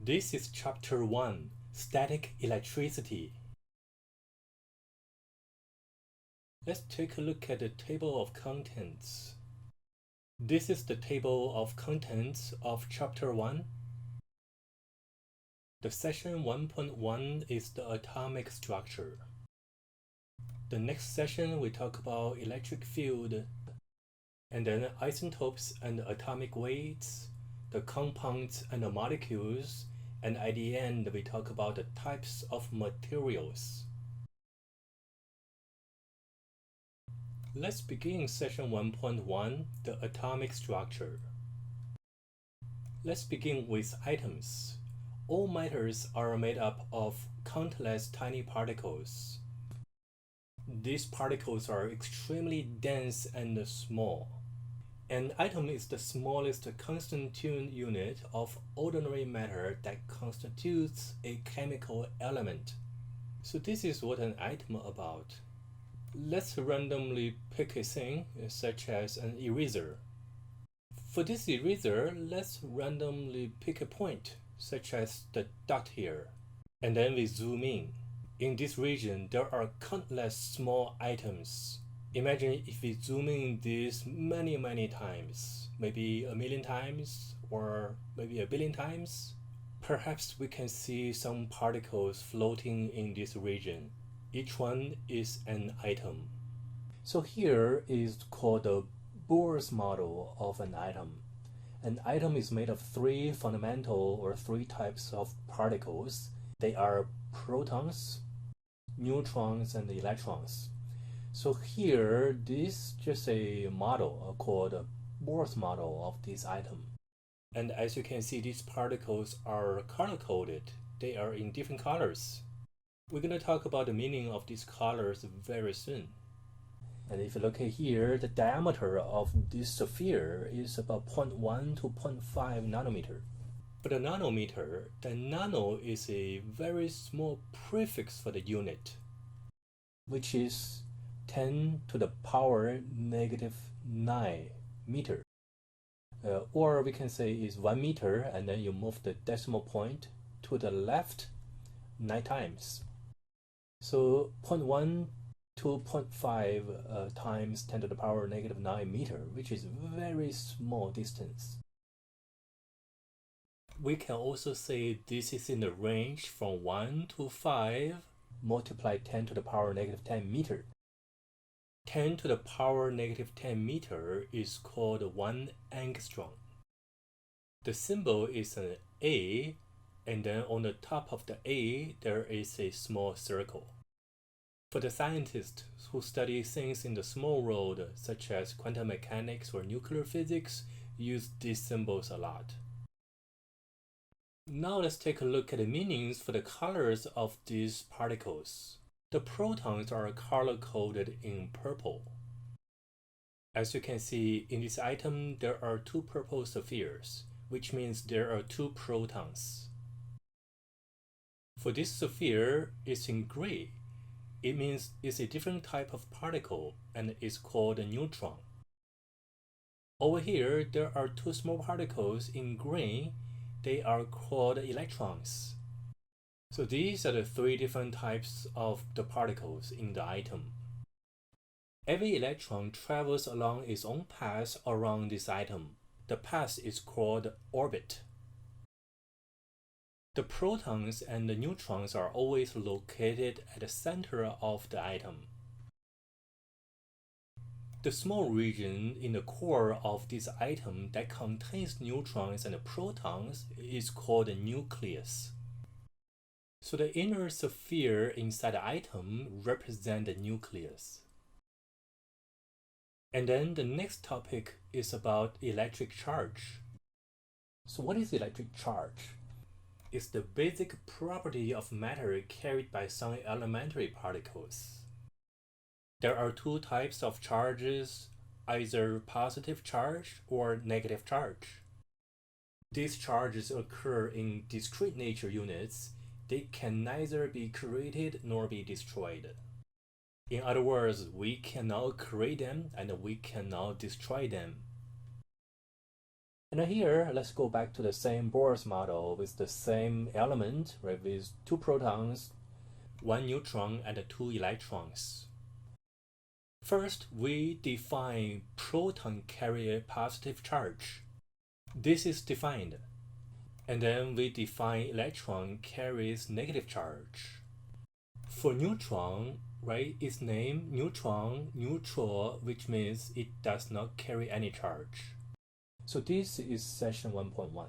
This is Chapter 1, Static Electricity. Let's take a look at the table of contents. This is the table of contents of Chapter 1. The section 1.1 is the atomic structure. The next session we talk about electric field, and then isotopes and atomic weights, the compounds and the molecules, and at the end we talk about the types of materials. Let's begin session 1.1, the atomic structure. Let's begin with atoms. All matters are made up of countless tiny particles. These particles are extremely dense and small. An atom is the smallest constituent unit of ordinary matter that constitutes a chemical element. So this is what an atom about. Let's randomly pick a thing, such as an eraser. For this eraser, let's randomly pick a point, such as the dot here. And then we zoom in. In this region, there are countless small atoms. Imagine if we zoom in this many times, maybe 1,000,000 times, or maybe 1,000,000,000 times. Perhaps we can see some particles floating in this region. Each one is an atom. So here is called the Bohr's model of an atom. An atom is made of three types of particles. They are protons, neutrons, and electrons. So here, this is just a model called Bohr's model of this atom. And as you can see, these particles are color-coded. They are in different colors. We're going to talk about the meaning of these colors very soon. And if you look at here, the diameter of this sphere is about 0.1 to 0.5 nanometer. For the nanometer, the nano is a very small prefix for the unit, which is 10 to the power negative 9 meter. Or we can say is 1 meter, and then you move the decimal point to the left 9 times. So 0.1 to 0.5 times 10 to the power negative 9 meter, which is very small distance. We can also say this is in the range from 1 to 5 multiply 10 to the power negative 10 meter. 10 to the power negative 10 meter is called 1 angstrom. The symbol is an A, and then on the top of the A, there is a small circle. For the scientists who study things in the small world, such as quantum mechanics or nuclear physics, use these symbols a lot. Now let's take a look at the meanings for the colors of these particles. The protons are color-coded in purple. As you can see, in this atom, there are 2 purple spheres, which means there are 2 protons. For this sphere, it's in gray. It means it's a different type of particle and is called a neutron. Over here, there are 2 small particles in green. They are called electrons. So these are the 3 different types of the particles in the atom. Every electron travels along its own path around this atom. The path is called orbit. The protons and the neutrons are always located at the center of the atom. The small region in the core of this atom that contains neutrons and protons is called the nucleus. So the inner sphere inside the atom represents the nucleus. And then the next topic is about electric charge. So what is electric charge? It's the basic property of matter carried by some elementary particles. There are 2 types of charges, either positive charge or negative charge. These charges occur in discrete nature units. They can neither be created nor be destroyed. In other words, we cannot create them and we cannot destroy them. And here, let's go back to the same Bohr's model with the same element, right, with 2 protons, 1 neutron, and 2 electrons. First, we define proton carry a positive charge. This is defined. And then we define electron carries negative charge. For neutron, right, its name neutron, neutral, which means it does not carry any charge. So this is session 1.1.